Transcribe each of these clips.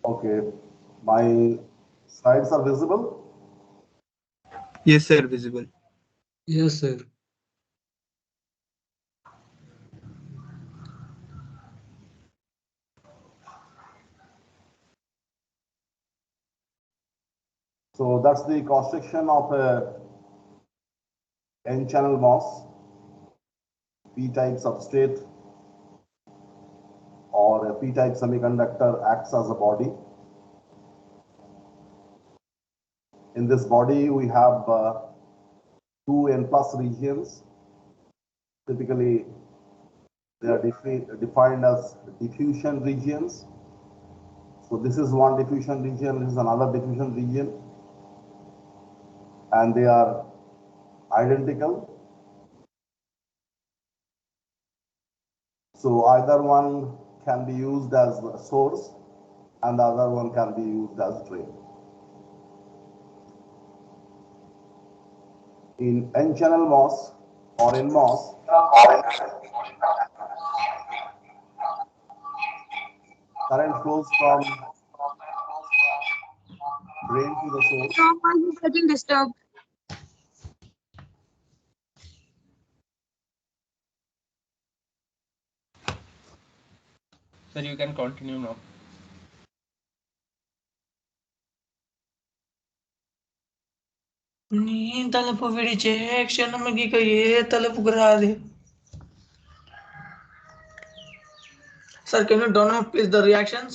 Okay, my slides are visible. Yes, sir, visible. Yes, sir. So that's the cross section of a N-channel MOS, P-type substrate or a P-type semiconductor acts as a body. In this body, we have two N plus regions. Typically, they are defined as diffusion regions. So this is one diffusion region, this is another diffusion region, and they are identical. So either one can be used as a source and the other one can be used as drain. In N-channel MOS or NMOS, current flows from drain to the source. Tom, are you getting disturbed? Sir, you can continue now. నీ తలుపు విడిచే క్షణముగిక ఏ తలుపుకు రాదే. Sir, can you turn off please the reactions?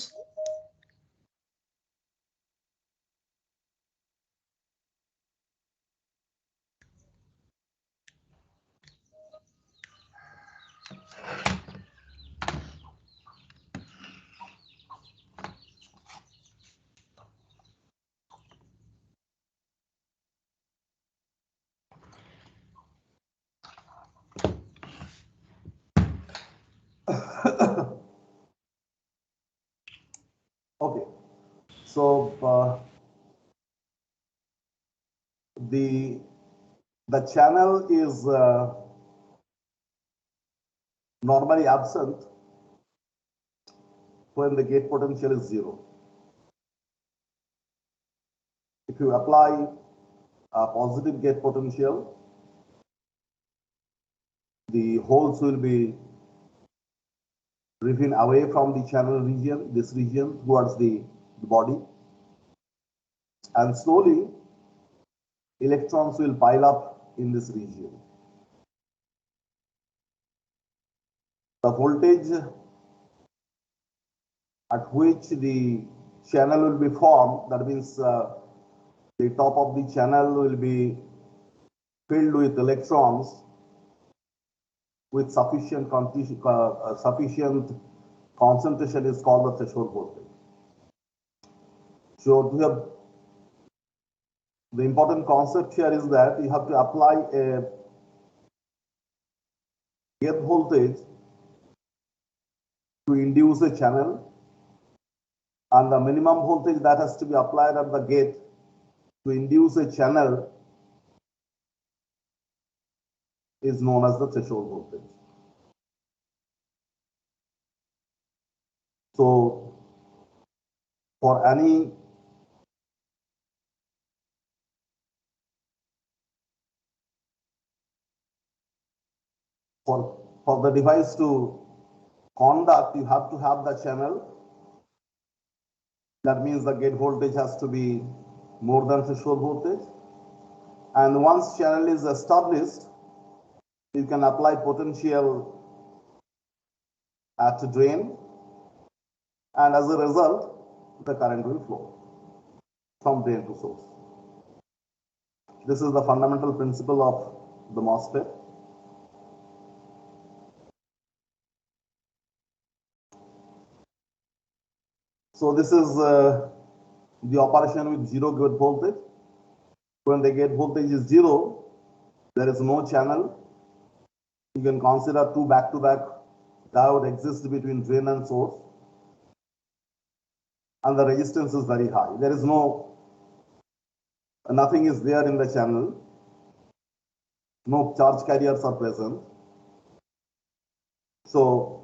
Okay, so the channel is normally absent when the gate potential is 0. If you apply a positive gate potential, the holes will be driven away from the channel region, this region, towards the body, and slowly electrons will pile up in this region. The voltage at which the channel will be formed, that means the top of the channel will be filled with electrons with sufficient concentration is called the threshold voltage. So the important concept here is that you have to apply a gate voltage to induce a channel, and the minimum voltage that has to be applied at the gate to induce a channel is known as the threshold voltage. So for any for the device to conduct, you have to have the channel. That means the gate voltage has to be more than threshold voltage. And once channel is established, you can apply potential at drain, and as a result, the current will flow from drain to source. This is the fundamental principle of the MOSFET. So this is the operation with zero gate voltage. When the gate voltage is 0, there is no channel. You can consider two back-to-back diode exist between drain and source, and the resistance is very high. There is nothing is there in the channel. No charge carriers are present. So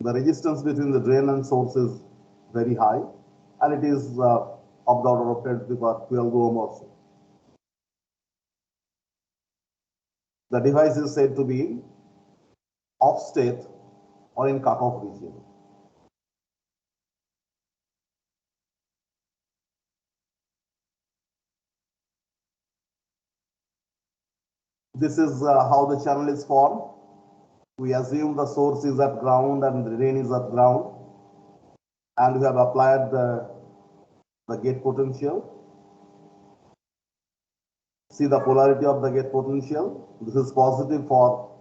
the resistance between the drain and source is very high. and it is of the order of 10 to the power 12 ohm or so. The device is said to be off state or in cutoff region. This is how the channel is formed. We assume the source is at ground and the drain is at ground, and we have applied the gate potential. See the polarity of the gate potential. This is positive for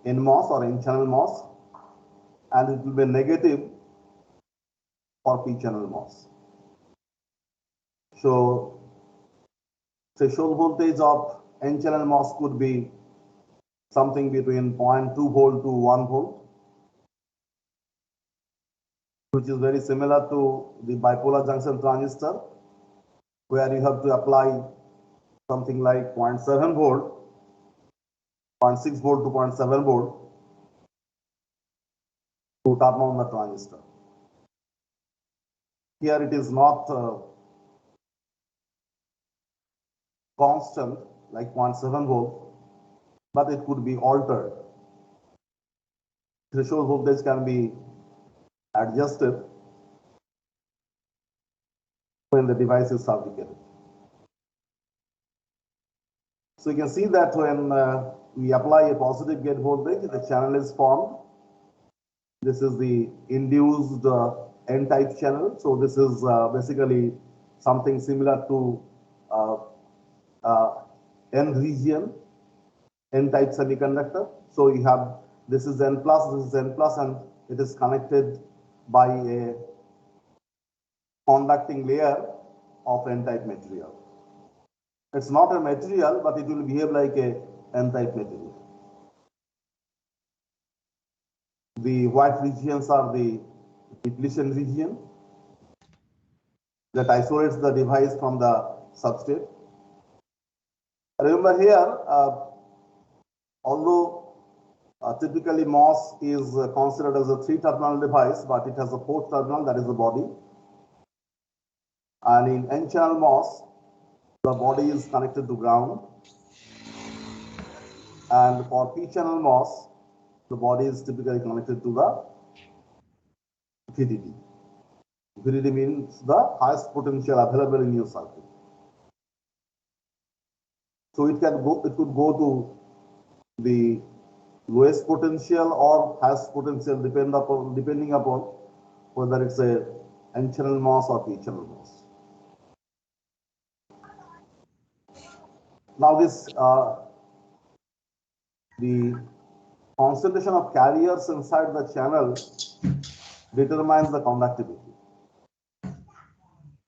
NMOS or N-channel MOS, and it will be negative for P-channel MOS. So threshold voltage of N-channel MOS could be something between 0.2 volt to 1 volt, which is very similar to the bipolar junction transistor, where you have to apply something like 0.7 volt, 0.6 volt to 0.7 volt to turn on the transistor. Here it is not constant like 0.7 volt, but it could be altered. Threshold voltage can be adjusted when the device is fabricated. So you can see that when we apply a positive gate voltage, the channel is formed. This is the induced N-type channel. So this is basically something similar to N region, N-type semiconductor. So you have, this is N plus, this is N plus, and it is connected by a conducting layer of N-type material. It's not a material, but it will behave like a N-type material. The white regions are the depletion region that isolates the device from the substrate. Remember here, although typically MOS is considered as a 3-terminal device, but it has a 4th terminal, that is the body. And in N-channel MOS, the body is connected to ground. And for P-channel MOS, the body is typically connected to the VDD. VDD means the highest potential available in your circuit. So it could go to the lowest potential or highest potential depending upon whether it's a N-channel MOS or P-channel MOS. Now this the concentration of carriers inside the channel determines the conductivity.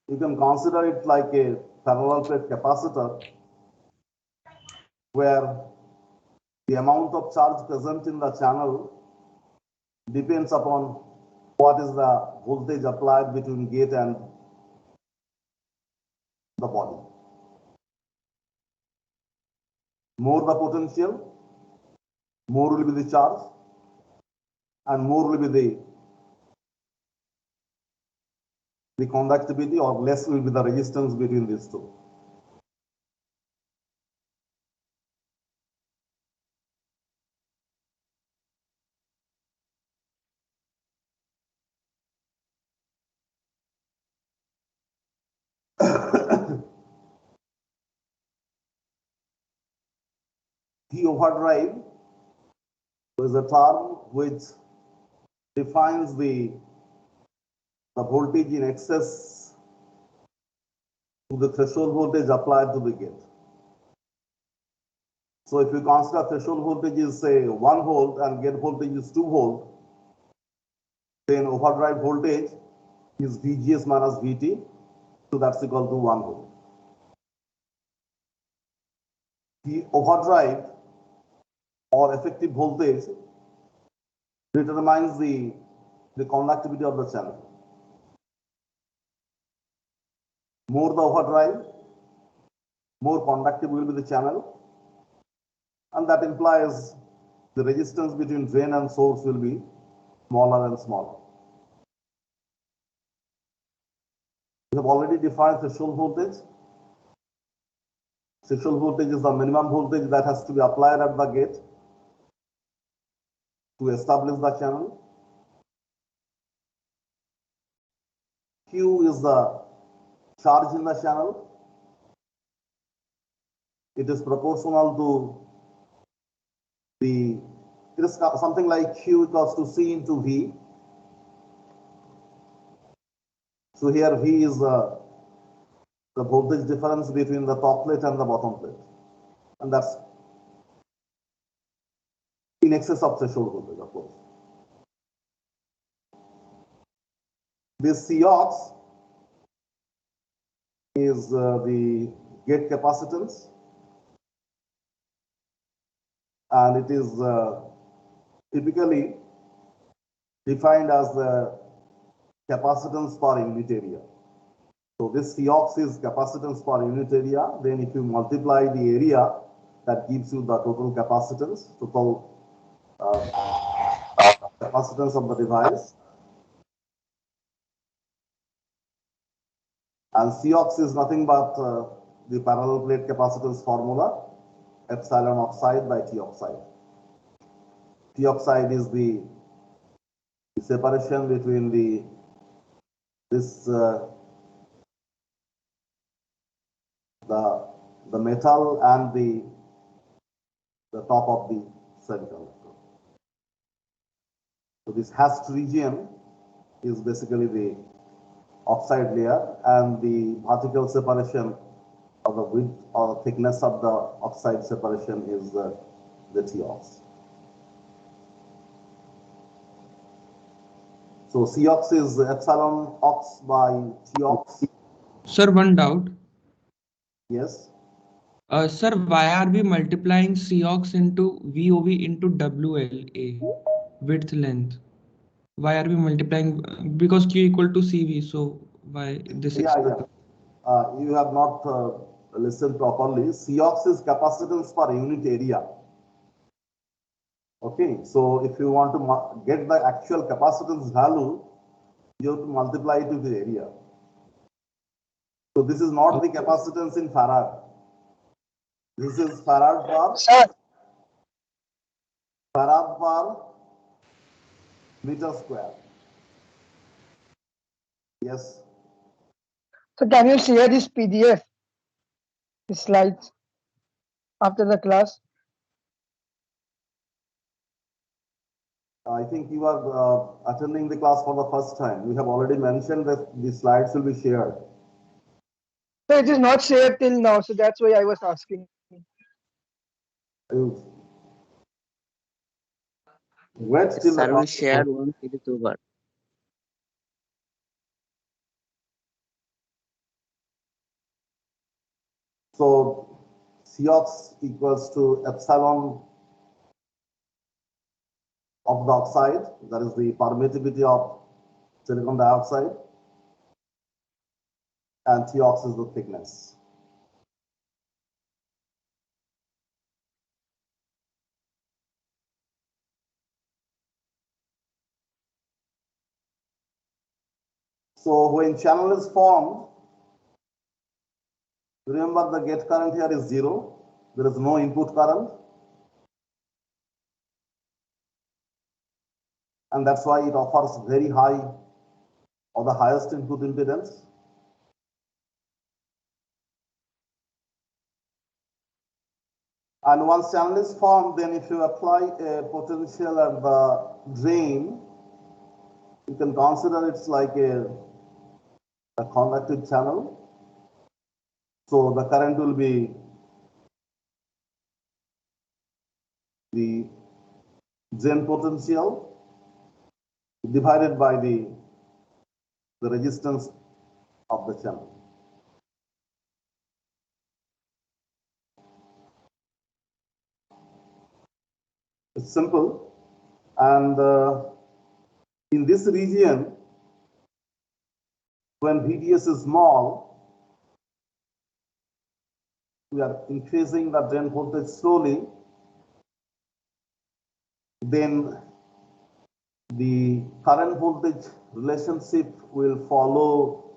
You can consider it like a parallel plate capacitor, where the amount of charge present in the channel depends upon what is the voltage applied between gate and the body. More the potential, more will be the charge, and more will be the conductivity, or less will be the resistance between these two. The overdrive is a term which defines the voltage in excess to the threshold voltage applied to the gate. So if you consider threshold voltage is say 1 volt and gate voltage is 2 volt, then overdrive voltage is VGS minus VT, so that's equal to 1 volt. The overdrive or effective voltage determines the conductivity of the channel. More the overdrive, more conductive will be the channel, and that implies the resistance between drain and source will be smaller and smaller. We have already defined threshold voltage. Threshold voltage is the minimum voltage that has to be applied at the gate to establish the channel. Q is the charge in the channel. It is proportional to it is something like Q equals to C into V. So here V is the voltage difference between the top plate and the bottom plate. And that's in excess of threshold voltage, of course. This Cox is the gate capacitance, and it is typically defined as the capacitance per unit area. So this Cox is capacitance per unit area. Then if you multiply the area, that gives you the total capacitance, total capacitance of the device. And Cox is nothing but the parallel plate capacitance formula, epsilon oxide by T oxide. T oxide is the separation between the metal and the top of the semiconductor. So this hashed region is basically the oxide layer, and the vertical separation of the width or thickness of the oxide separation is the Tox. So Cox is epsilon ox by Tox. Sir, one doubt. Yes. Sir, why are we multiplying Cox into VOV into WLA, width length? Why are we multiplying? Because Q equal to CV, so why this expression? You have not listened properly. Cox is capacitance per unit area. Okay, so if you want to get the actual capacitance value, you have to multiply it with the area. So this is not the capacitance in farad. This is farad per meter square. Yes. So can you share this PDF, the slides, after the class? I think you are attending the class for the first time. We have already mentioned that the slides will be shared. So it is not shared till now, so that's why I was asking. Wait till Sir, we shared once it is over. So Cox equals to epsilon of the oxide, that is the permittivity of silicon dioxide, and Tox is the thickness. So when channel is formed, remember the gate current here is 0. There is no input current. And that's why it offers very high or the highest input impedance. And once channel is formed, then if you apply a potential at the drain, you can consider it's like a conductive channel. So the current will be the drain potential divided by the resistance of the channel. It's simple. And in this region, when VDS is small, we are increasing the drain voltage slowly. Then the current voltage relationship will follow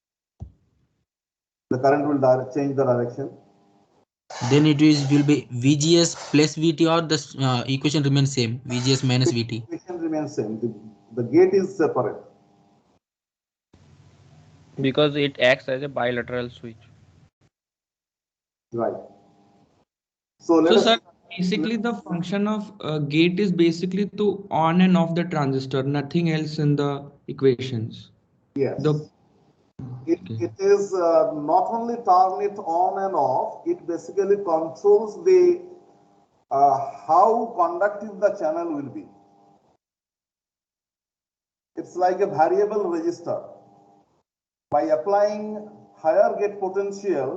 the current will change the direction. Then it will be VGS plus VT, or the equation remains same, VGS minus VT. Equation remains same. The gate is separate. Because it acts as a bilateral switch. Right. So let So us sir, basically the function of gate is basically to on and off the transistor, nothing else in the equations. yes. The It is not only turn it on and off, it basically controls the how conductive the channel will be. It's like a variable resistor. By applying higher gate potential,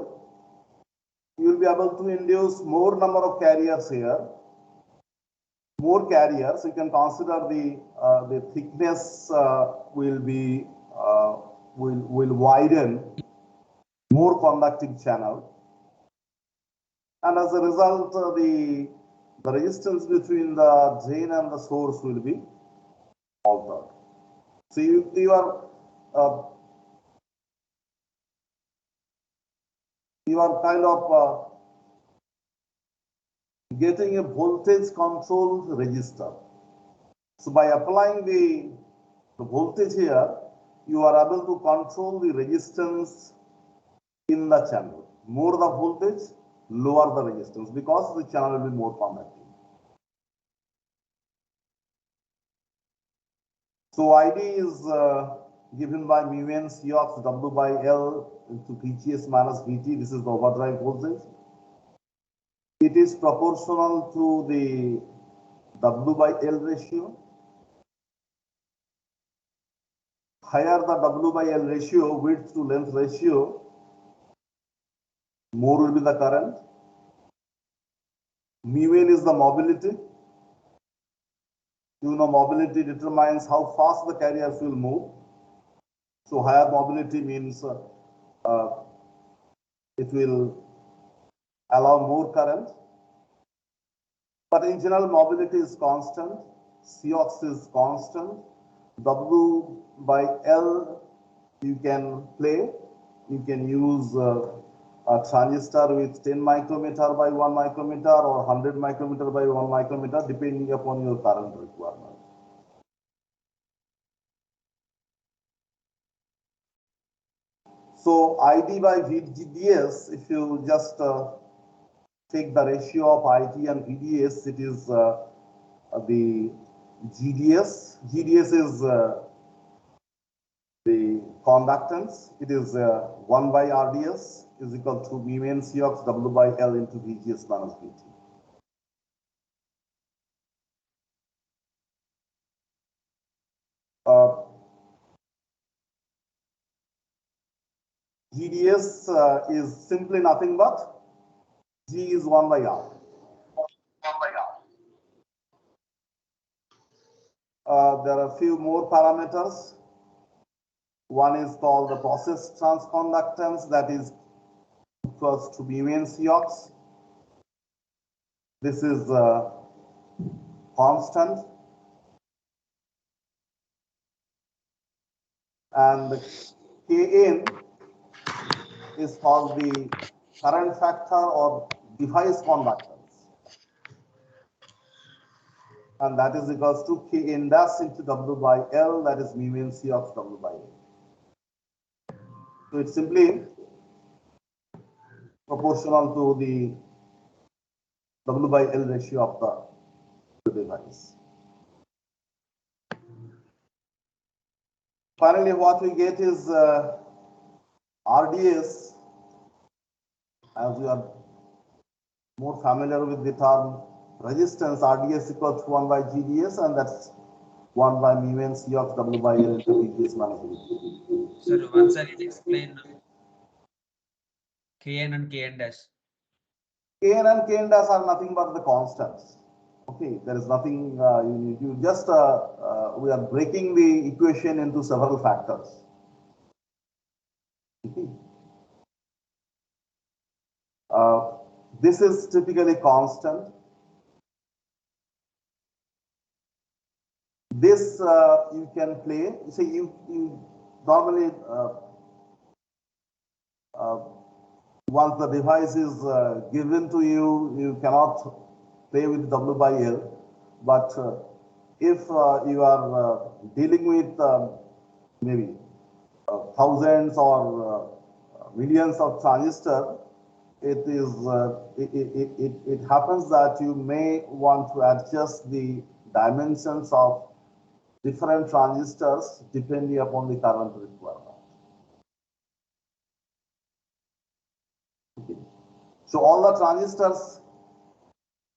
you will be able to induce more number of carriers here. More carriers, you can consider the thickness will be will widen, more conductive channel, and as a result, the resistance between the drain and the source will be altered. So you are kind of getting a voltage controlled resistor. So by applying the voltage here, you are able to control the resistance in the channel. More the voltage, lower the resistance, because the channel will be more conductive. So ID is given by mu n Cox W by L into VGS minus VT. This is the overdrive voltage. It is proportional to the W by L ratio. Higher the W by L ratio, width to length ratio, more will be the current. Mu n is the mobility. You know, mobility determines how fast the carriers will move. So higher mobility means it will allow more current. But in general, mobility is constant. Cox is constant. W by L you can play. You can use a transistor with 10 micrometer by 1 micrometer or 100 micrometer by 1 micrometer, depending upon your current requirement. So ID by VGS, if you just take the ratio of IT and VDS, it is the GDS. GDS is the conductance. It is 1 by RDS is equal to mu n Cox W by L into VGS minus VT. GDS is simply nothing but G is 1 by R. There are a few more parameters. One is called the process transconductance, that is equals to mu n Cox. This is constant. And Kn is called the current factor or device conductance. And that is equals to Kn dash into W by L, that is mu n Cox W by L. So it's simply proportional to the W by L ratio of the device. Finally, what we get is RDS, as we are more familiar with the term resistance. RDS equals to 1 by GDS, and that's 1 by mu n Cox W by L into VGS minus VT. Sir, once again explain Kn and Kn dash. Kn and Kn dash are nothing but the constants. Okay, there is nothing, you just, we are breaking the equation into several factors. Okay. This is typically constant. This you can play. See, you normally once the device is given to you, you cannot play with W by L. But if you are dealing with maybe thousands or millions of transistors, it happens that you may want to adjust the dimensions of different transistors depending upon the current requirement. Okay. So all the transistors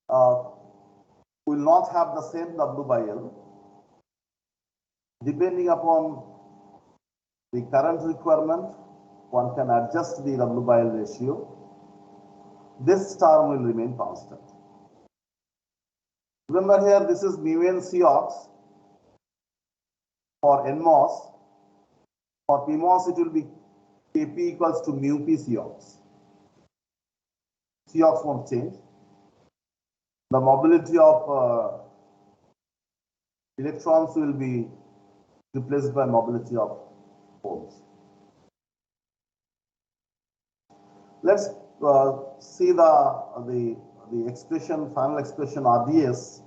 will not have the same W by L. Depending upon the current requirement, one can adjust the W by L ratio. This term will remain constant. Remember here, this is mu n Cox for NMOS. For PMOS, it will be Kp equals to mu p Cox. Cox won't change. The mobility of electrons will be replaced by mobility of holes. Let's see the expression, final expression RDS,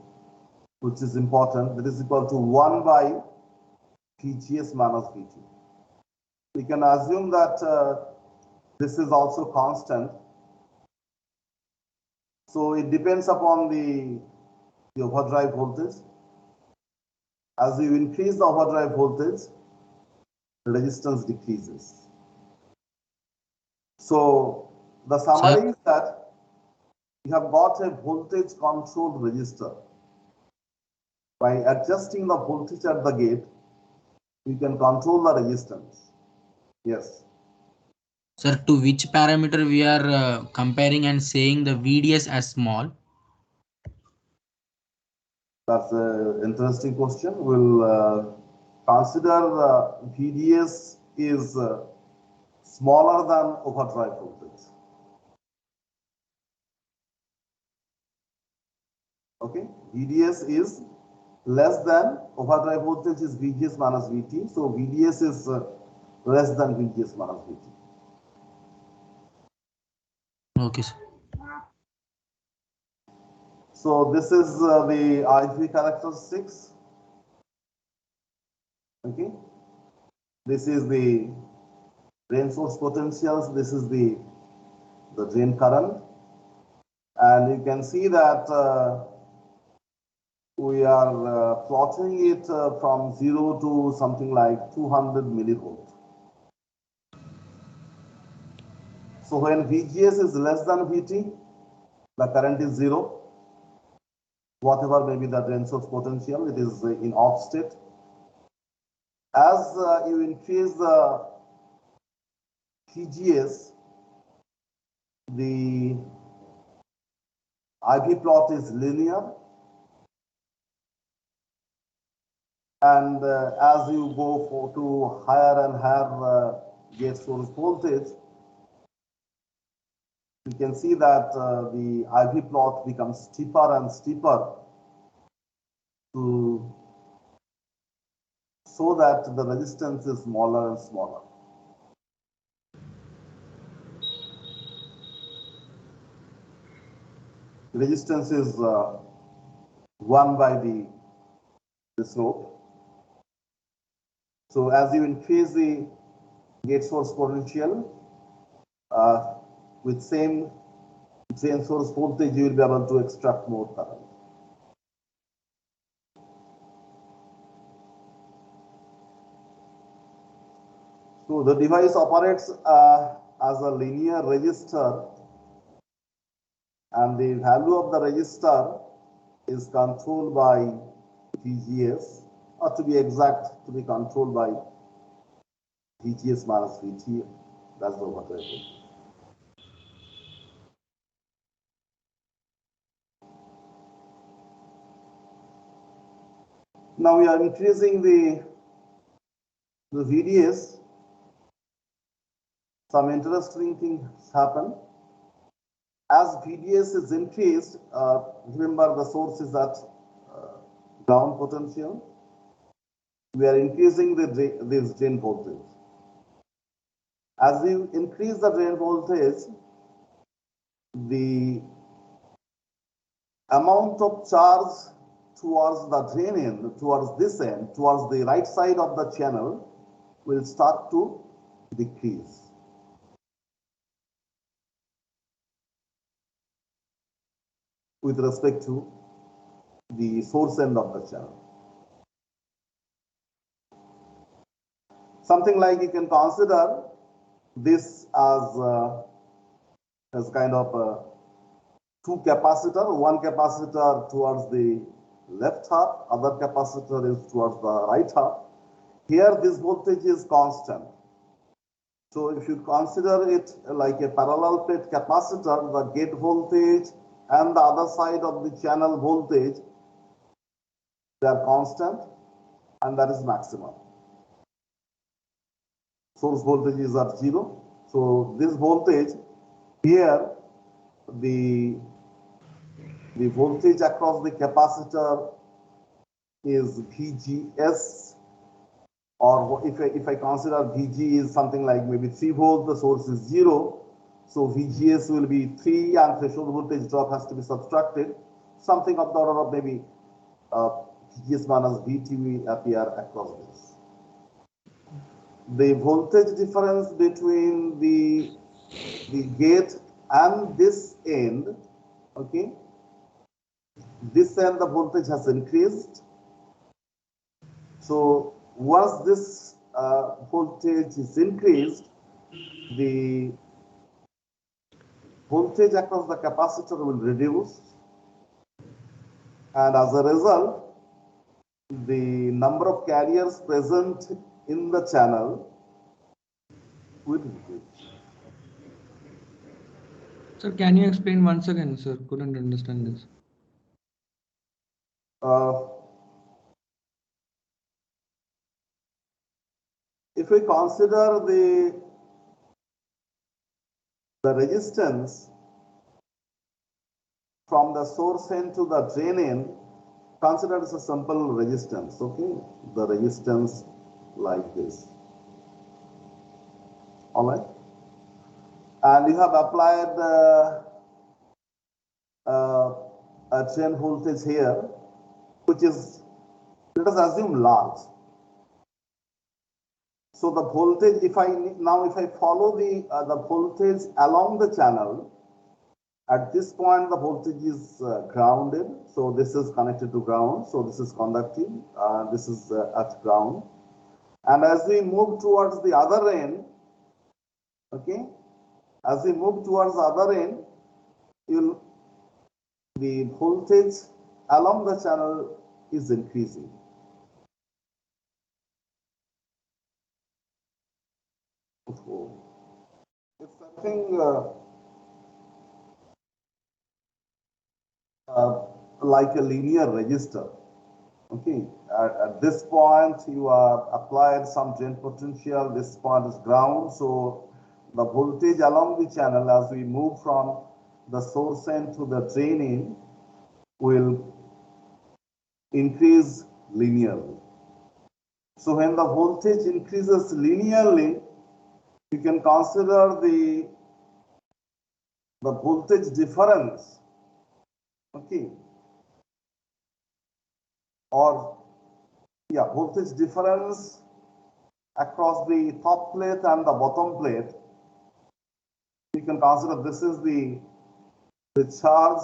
which is important. That is equal to 1 by VGS minus VT. We can assume that this is also constant. So it depends upon the overdrive voltage. As you increase the overdrive voltage, the resistance decreases. So the summary is that you have got a voltage controlled resistor. By adjusting the voltage at the gate, you can control the resistance. Yes. Sir, to which parameter we are comparing and saying the VDS as small? That's an interesting question. We'll consider VDS is smaller than overdrive voltage. Okay, VDS is less than overdrive voltage is VGS minus VT. So VDS is less than VGS minus VT. Okay, sir. So this is the IV characteristics. Okay, this is the drain source potentials. This is the drain current, and you can see that we are plotting it from 0 to something like 200 millivolts. So when VGS is less than VT, the current is 0. Whatever may be the drain source potential, it is in off state. As you increase the VGS, the IV plot is linear. And as you go to higher and higher gate source voltage, you can see that the IV plot becomes steeper and steeper so that the resistance is smaller and smaller. Resistance is 1 by the slope. So as you increase the gate source potential with same drain source voltage, you will be able to extract more current. So the device operates as a linear resistor, and the value of the resistor is controlled by VGS, or to be exact, to be controlled by VGS minus VT. That's the overdrive voltage. Now we are increasing the VDS. Some interesting things happen. As VDS is increased, remember the source is at ground potential. We are increasing this drain voltage. As you increase the drain voltage, the amount of charge towards the drain end, towards this end, towards the right side of the channel will start to decrease. With respect to the source end of the channel. Something like you can consider this as kind of two capacitor, one capacitor towards the left half, other capacitor is towards the right half. Here this voltage is constant. So if you consider it like a parallel plate capacitor, the gate voltage and the other side of the channel voltage, they are constant and that is maximum. Source voltages are 0. So this voltage here, the voltage across the capacitor is VGS, or if I consider VG is something like maybe 3 volts, the source is 0. So VGS will be 3 and threshold voltage drop has to be subtracted. Something of the order of maybe VGS minus VT will appear across this. The voltage difference between the gate and this end, okay, this end the voltage has increased. So once this voltage is increased, the voltage across the capacitor will reduce, and as a result, the number of carriers present in the channel will increase. Sir, can you explain once again, sir? Couldn't understand this. If we consider the resistance from the source end to the drain end, consider it as a simple resistance, okay? The resistance like this. All right? And you have applied a drain voltage here, which is, let us assume, large. So the voltage, if I follow the voltage along the channel, at this point the voltage is grounded. So this is connected to ground. So this is conducting. This is at ground. And as we move towards the other end, okay, as we move towards the other end, the voltage along the channel is increasing. It's something like a linear register. Okay, at this point you are applied some drain potential. This point is ground, so the voltage along the channel as we move from the source end to the drain end will increase linearly. So when the voltage increases linearly, you can consider the voltage difference, okay, or yeah, voltage difference across the top plate and the bottom plate. You can consider this is the charge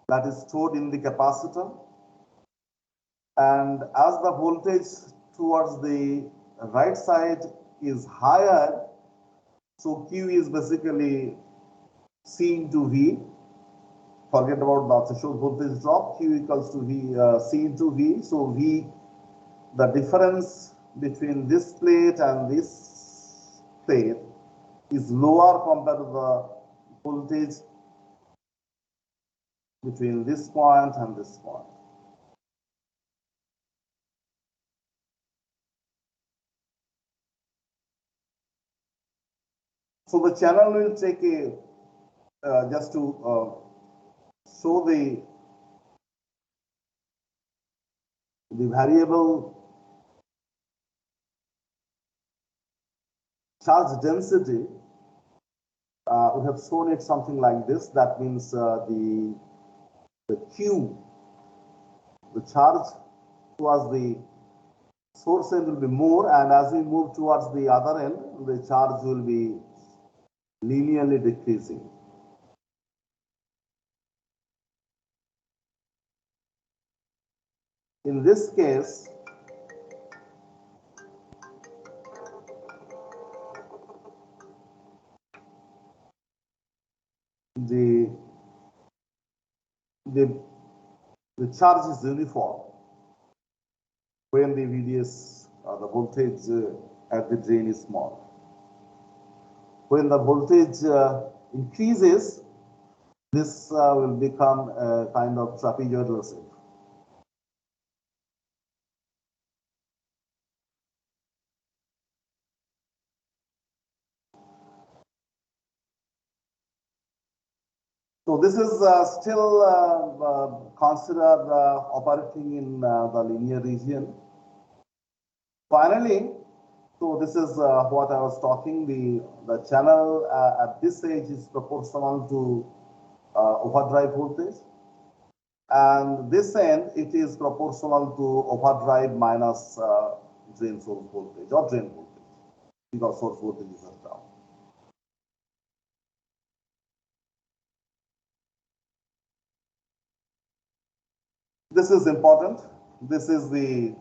that is stored in the capacitor, and as the voltage towards the right side is higher, so Q is basically C into V. Forget about the threshold voltage drop. Q equals to V, C into V. So V, the difference between this plate and this plate is lower compared to the voltage between this point and this point. So the channel will take a, just to show the variable charge density, we have shown it something like this. That means the Q, the charge towards the source end will be more, and as we move towards the other end, the charge will be linearly decreasing. In this case, the charge is uniform when the VDS, the voltage at the drain is small. When the voltage increases, this will become a kind of trapezoidal shape. So this is still considered operating in the linear region. Finally, so this is what I was talking. The channel at this stage is proportional to overdrive voltage, and this end it is proportional to overdrive minus drain source voltage or drain voltage, because source voltage is down. This is important. This is the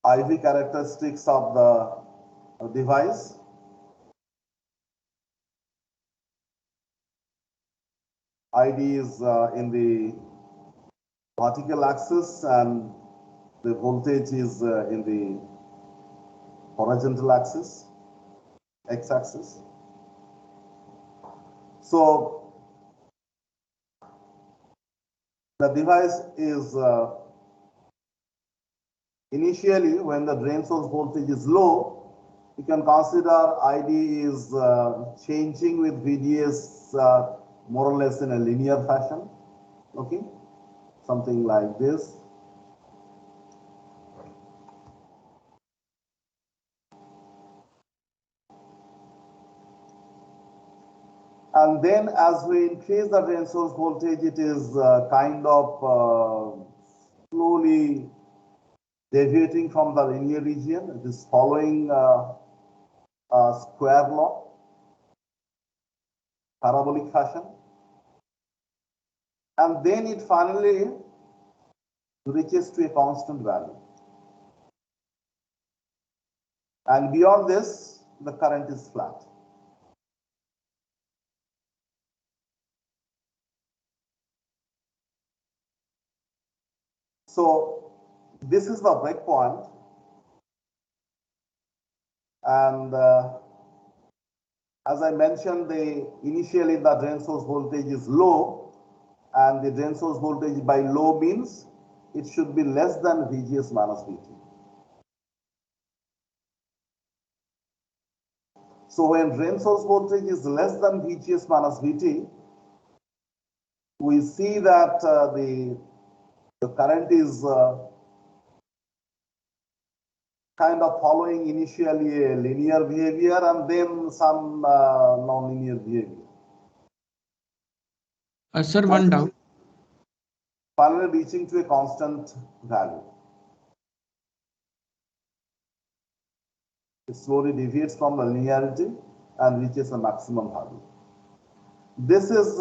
IV characteristics of the device. ID is in the vertical axis and the voltage is in the horizontal axis, x-axis. So the device is initially, when the drain source voltage is low, you can consider ID is changing with VDS more or less in a linear fashion, okay? Something like this. And then as we increase the drain source voltage, it is kind of slowly deviating from the linear region. It is following a square law, parabolic fashion. And then it finally reaches to a constant value. And beyond this, the current is flat. So this is the breakpoint, and as I mentioned, initially the drain source voltage is low, and the drain source voltage by low means it should be less than VGS minus VT. So when drain source voltage is less than VGS minus VT, we see that the current is kind of following initially a linear behavior and then some non-linear behavior. Sir, one doubt. Finally reaching to a constant value. It slowly deviates from the linearity and reaches a maximum value. This is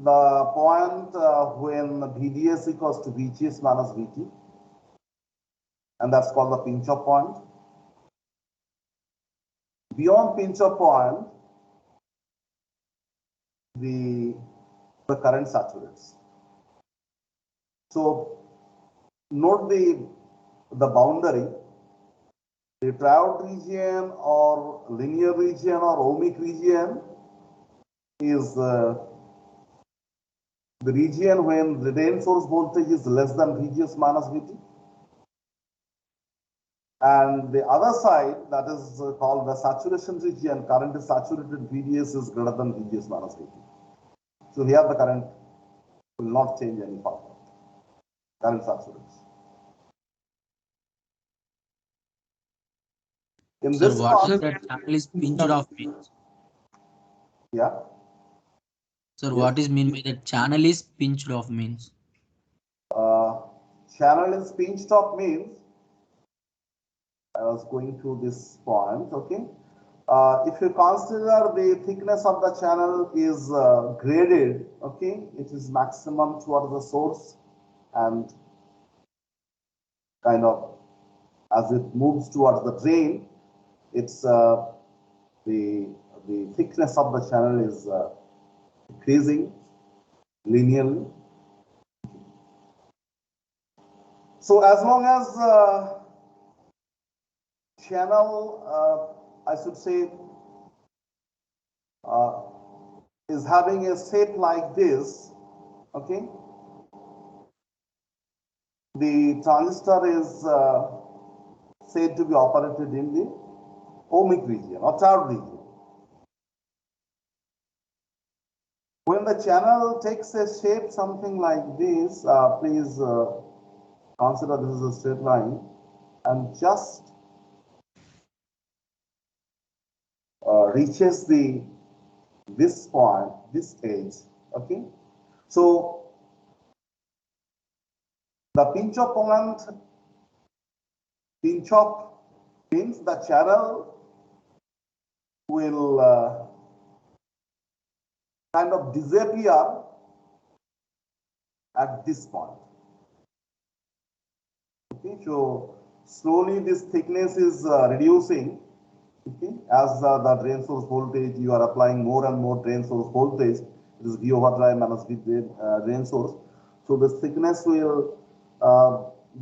the point when VDS equals to VGS minus VT, and that's called the pinch-off point. Beyond pinch-off point, the current saturates. So note the boundary. The triode region or linear region or ohmic region is the region when the drain source voltage is less than VGS minus VT. And the other side, that is called the saturation region, current is saturated, VDS is greater than VGS minus VT. So here the current will not change any further. Current saturates. In Sir, this what part, is that channel is pinched off means? Yeah. Sir, Yes. what is mean by that channel is pinched off means? Channel is pinched off means, I was going to this point, okay. If you consider the thickness of the channel is graded, okay, it is maximum towards the source and kind of as it moves towards the drain, it's the thickness of the channel is decreasing linearly. So as long as channel, I should say, is having a shape like this, okay, the transistor is said to be operated in the ohmic region or triode region. When the channel takes a shape something like this, please consider this is a straight line and just reaches this point, this edge, okay. So the pinch off point, pinch off means the channel will kind of disappear at this point. Okay, so slowly this thickness is reducing. Okay, as the drain source voltage, you are applying more and more drain source voltage. It is V over drive minus V drain source. So the thickness will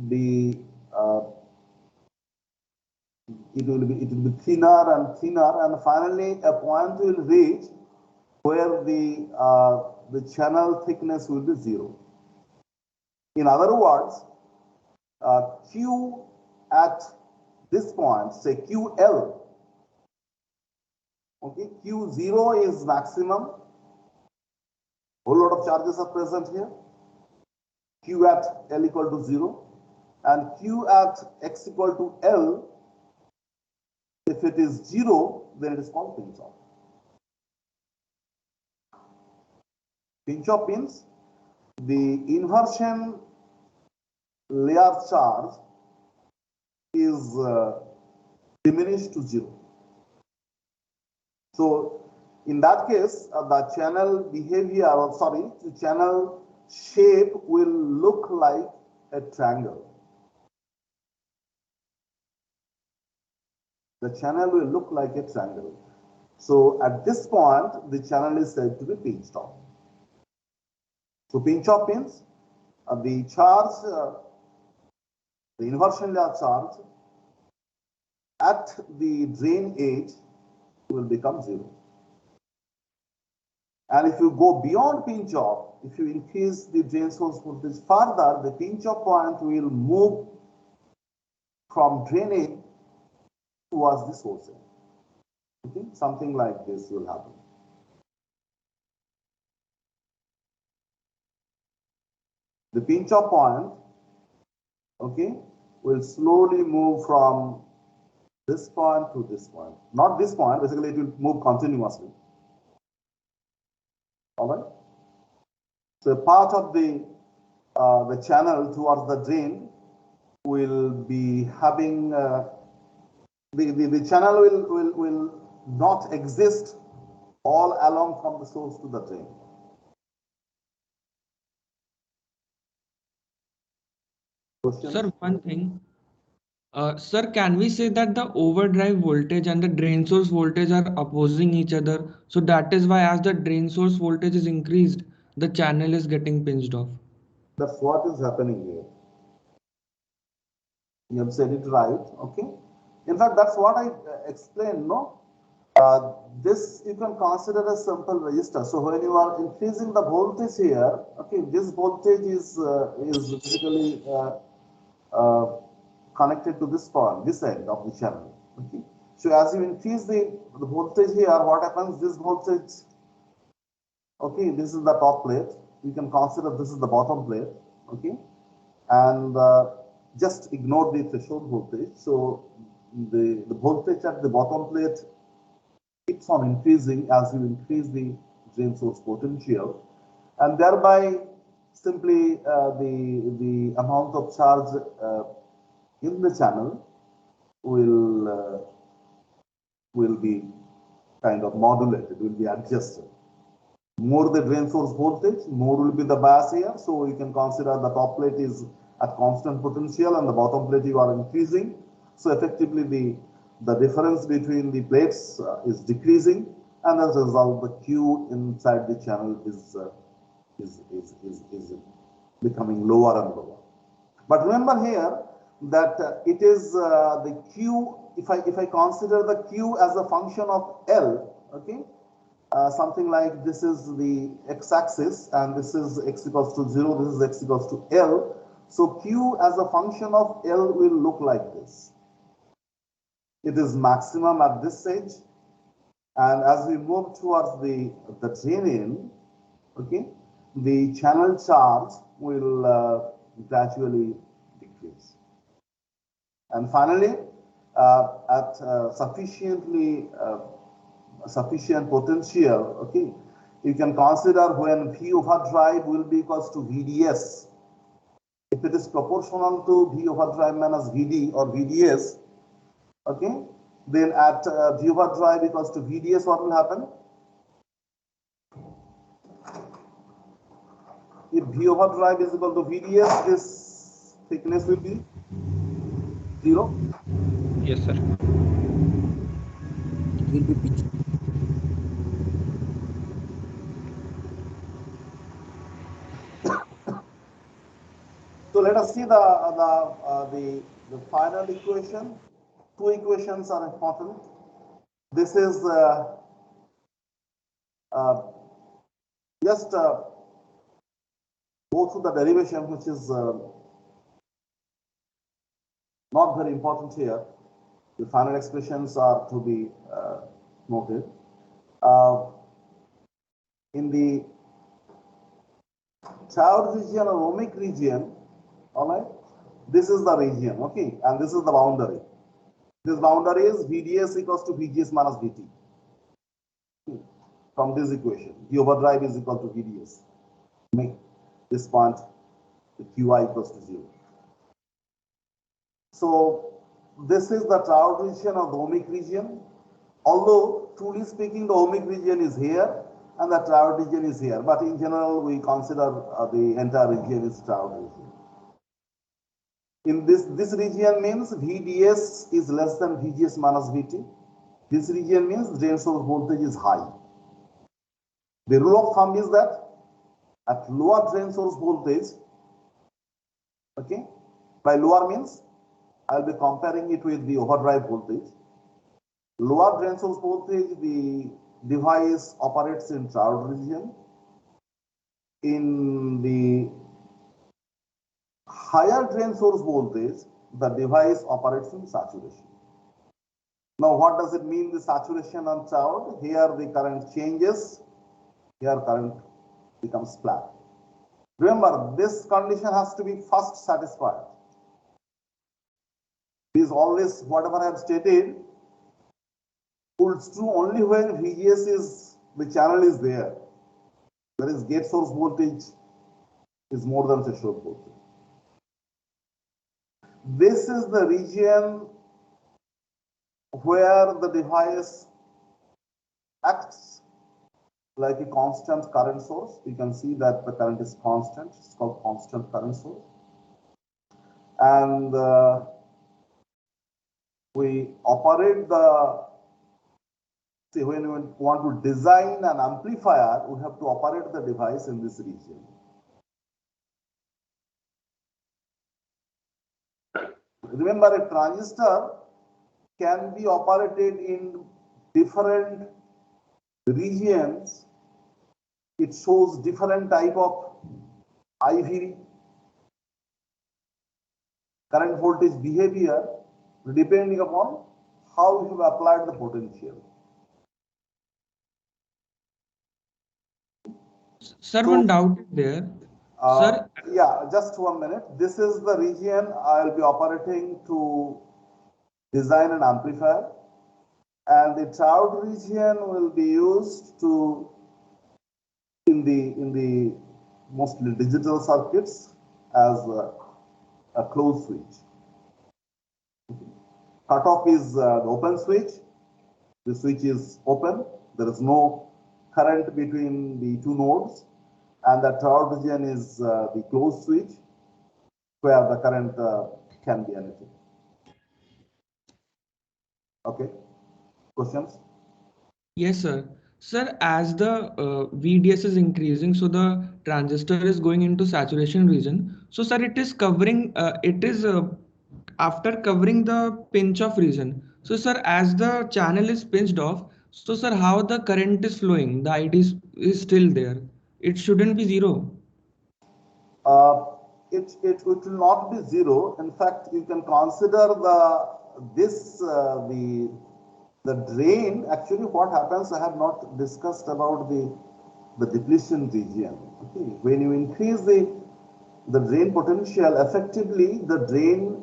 be it will be thinner and thinner, and finally a point will reach where the channel thickness will be 0. In other words, Q at this point, say QL, okay, Q0 is maximum, whole lot of charges are present here, Q at L equal to 0, and Q at X equal to L, if it is 0, then it is called pinch off. Pinch off means the inversion layer charge is diminished to 0. So in that case, the channel behavior, or sorry, the channel shape will look like a triangle. The channel will look like a triangle. So at this point, the channel is said to be pinched off. So pinch off means the charge, the inversion layer charge at the drain edge will become 0. And if you go beyond pinch off, if you increase the drain source voltage further, the pinch off point will move from drainage towards the source end. Okay? Something like this will happen. The pinch off point, okay, will slowly move from this point to this point. Not this point, basically it will move continuously. All right. So a part of the channel towards the drain will be having the channel will not exist all along from the source to the drain. Questions? Sir, one thing. Sir, can we say that the overdrive voltage and the drain source voltage are opposing each other? So that is why as the drain source voltage is increased, the channel is getting pinched off. That's what is happening here. You have said it right, okay? In fact, that's what I explained, no? This you can consider a simple resistor. So when you are increasing the voltage here, okay, this voltage is basically connected to this point, this end of the channel. Okay. So as you increase the voltage here, what happens? This voltage, okay, this is the top plate. You can consider this is the bottom plate, okay, and just ignore the threshold voltage. So the voltage at the bottom plate, it keeps on increasing as you increase the drain source potential, and thereby simply the amount of charge in the channel will be kind of modulated, will be adjusted. More the drain source voltage, more will be the bias here. So you can consider the top plate is at constant potential and the bottom plate you are increasing. So effectively the difference between the plates is decreasing, and as a result the Q inside the channel is becoming lower and lower. But remember here that it is the Q, if I consider the Q as a function of L, okay, something like this is the x-axis and this is x equals to 0, this is x equals to L. So Q as a function of L will look like this. It is maximum at this stage, and as we move towards the drain in, okay, the channel charge will gradually decrease. And finally, at sufficient potential, okay, you can consider when V overdrive will be equals to VDS. If it is proportional to V overdrive minus VD or VDS, okay, then at V overdrive equals to VDS, what will happen? If V overdrive is equal to VDS, this thickness will be 0. Yes, sir. It will be pitch. So let us see the final equation. Two equations are important. This is just go through the derivation, which is not very important here. The final expressions are to be noted. In the triode region or ohmic region, all right, this is the region, okay, and this is the boundary. This boundary is VDS equals to VGS minus VT. From this equation, the overdrive is equal to VDS. Make this point the QI equals to 0. So this is the triode region or the ohmic region. Although truly speaking, the ohmic region is here and the triode region is here, but in general we consider the entire region is triode region. In this region means VDS is less than VGS minus VT. This region means drain source voltage is high. The rule of thumb is that at lower drain source voltage, okay, by lower means I'll be comparing it with the overdrive voltage. Lower drain source voltage, the device operates in triode region. In the higher drain source voltage, the device operates in saturation. Now, what does it mean, the saturation on triode? Here the current changes, here current becomes flat. Remember, this condition has to be first satisfied. Is always whatever I have stated holds true only when VGS is, the channel is there. That is, gate source voltage is more than threshold voltage. This is the region where the device acts like a constant current source. You can see that the current is constant. It's called constant current source. And we operate see, when we want to design an amplifier, we have to operate the device in this region. Remember, a transistor can be operated in different regions. It shows different type of IV, current voltage behavior, depending upon how you have applied the potential. Sir, one doubt there. Sir, yeah, just 1 minute. This is the region I will be operating to design an amplifier. And the triode region will be used to in the mostly digital circuits as a closed switch. Cutoff is the open switch. The switch is open. There is no current between the two nodes, and the triode region is the closed switch where the current can be anything. Okay. Questions? Yes, sir. Sir, as the VDS is increasing, so the transistor is going into saturation region. So, sir, it is covering, after covering the pinch off region. So, sir, as the channel is pinched off, so, sir, how the current is flowing? The ID is still there. It shouldn't be zero. It will not be zero. In fact, you can consider the drain. Actually, what happens, I have not discussed about the depletion region. Okay, when you increase the drain potential, effectively the drain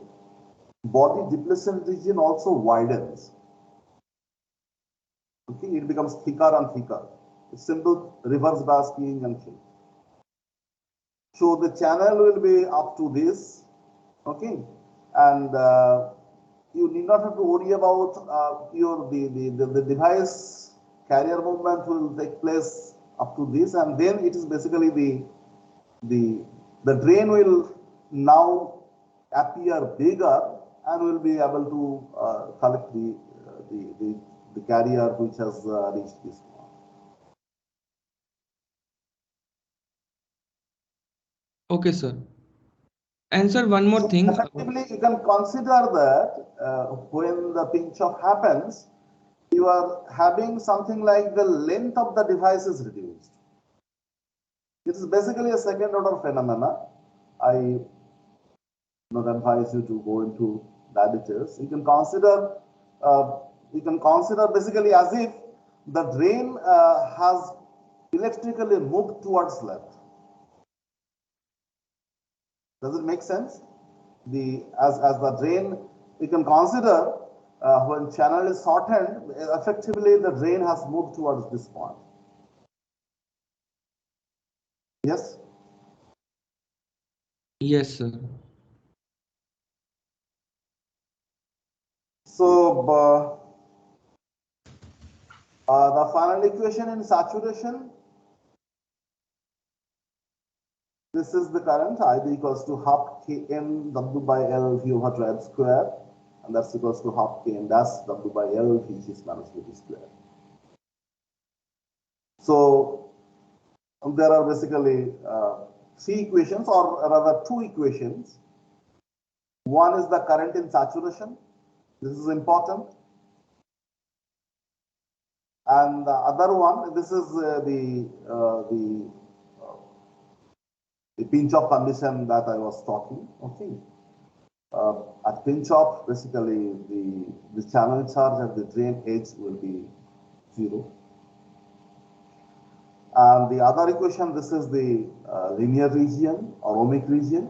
body depletion region also widens. Okay, it becomes thicker and thicker. It's simple reverse bias keying junction. So the channel will be up to this, okay, and you need not have to worry about the device carrier movement will take place up to this, and then it is basically the drain will now appear bigger and will be able to collect the carrier which has reached this point. Okay, sir. And sir, one more So thing. effectively, you can consider that when the pinch off happens, you are having something like the length of the device is reduced. It is basically a second order phenomena. I not advise you to go into that details. You can consider basically as if the drain has electrically moved towards left. Does it make sense? As the drain, you can consider when channel is shortened, effectively the drain has moved towards this point. Yes? Yes, sir. So the final equation in saturation, this is the current ID equals to half Kn W by L V over tribe square, and that's equals to half Kn dash W by L which is minus VT square. So there are basically three equations, or rather two equations. One is the current in saturation. This is important. And the other one, this is the pinch off condition that I was talking. Okay. At pinch off, basically the channel charge at the drain edge will be 0. And the other equation, this is the linear region or ohmic region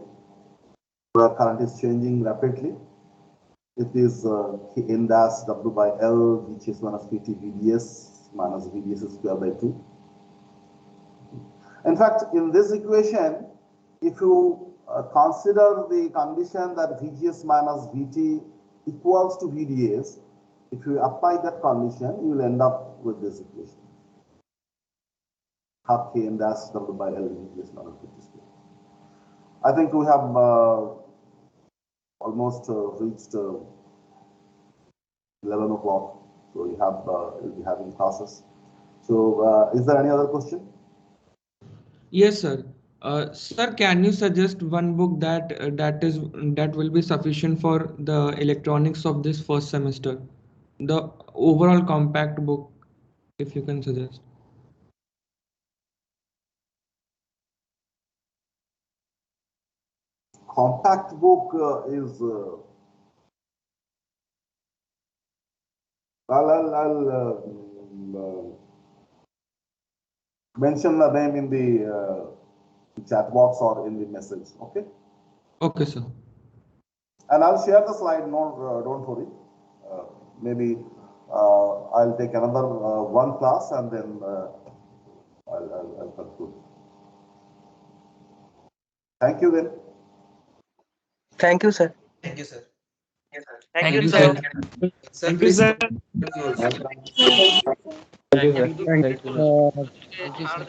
where current is changing rapidly. It is N dash W by L, which is minus PT VDS minus VDS square by 2. In fact, in this equation, if you consider the condition that VGS minus VT equals to VDS, if you apply that condition, you will end up with this equation. Half Kn dash W by L VGS minus VT square. I think we have almost reached 11 o'clock, so you have you'll be having classes. So, is there any other question? Yes, sir. Sir, can you suggest one book that will be sufficient for the electronics of this first semester? The overall compact book, if you can suggest. Compact book is. I'll mention the name in the chat box or in the message. Okay. Okay, sir. And I'll share the slide. No, don't worry. Maybe I'll take another one class and then I'll conclude. Thank you then. Thank you, sir. Thank you, sir. Thank you, sir. Sir, please conclude. Thank you, sir. Thank Thank you. you. Thank you, sir.